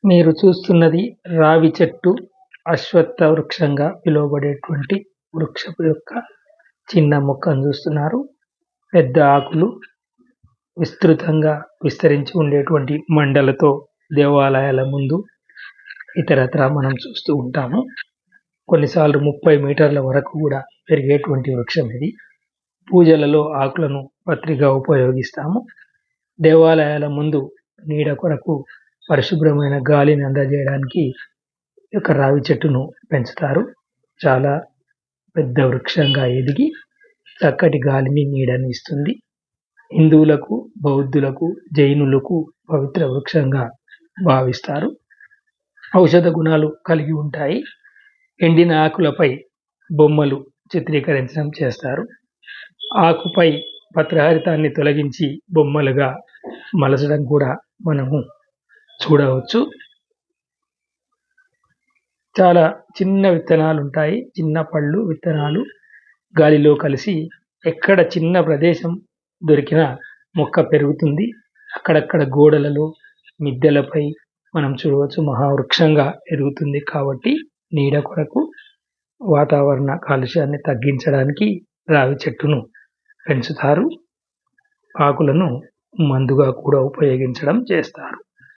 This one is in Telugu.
మీరు చూస్తున్నది రావి చెట్టు. అశ్వత్థ వృక్షంగా పిలువబడేటువంటి వృక్షపు యొక్క చిన్న మొక్కను చూస్తున్నారు. పెద్ద ఆకులు విస్తృతంగా విస్తరించి ఉండేటువంటి మండలతో దేవాలయాల ముందు ఇతరత్రా మనం చూస్తూ ఉంటాము. కొన్నిసార్లు 30 మీటర్ల వరకు కూడా పెరిగేటువంటి వృక్షం ఇది. పూజలలో ఆకులను పత్రిగా ఉపయోగిస్తాము. దేవాలయాల ముందు నీడ కొరకు పరిశుభ్రమైన గాలిని అందజేయడానికి ఈ యొక్క రావి చెట్టును పెంచుతారు. చాలా పెద్ద వృక్షంగా ఎదిగి చక్కటి గాలిని, నీడని ఇస్తుంది. హిందువులకు, బౌద్ధులకు, జైనులకు పవిత్ర వృక్షంగా భావిస్తారు. ఔషధ గుణాలు కలిగి ఉంటాయి. ఎండిన ఆకులపై బొమ్మలు చిత్రీకరించడం చేస్తారు. ఆకుపై పత్రహరితాన్ని తొలగించి బొమ్మలుగా మలచడం కూడా మనము చూడవచ్చు. చాలా చిన్న విత్తనాలు ఉంటాయి. చిన్న పళ్ళు, విత్తనాలు గాలిలో కలిసి ఎక్కడ చిన్న ప్రదేశం దొరికినా మొక్క పెరుగుతుంది. అక్కడక్కడ గోడలలో, మిద్దెలపై మనం చూడవచ్చు. మహావృక్షంగా ఎదుగుతుంది కాబట్టి నీడ కొరకు, వాతావరణ కాలుష్యాన్ని తగ్గించడానికి రావి చెట్టును పెంచుతారు. ఆకులను మందుగా కూడా ఉపయోగించడం చేస్తారు.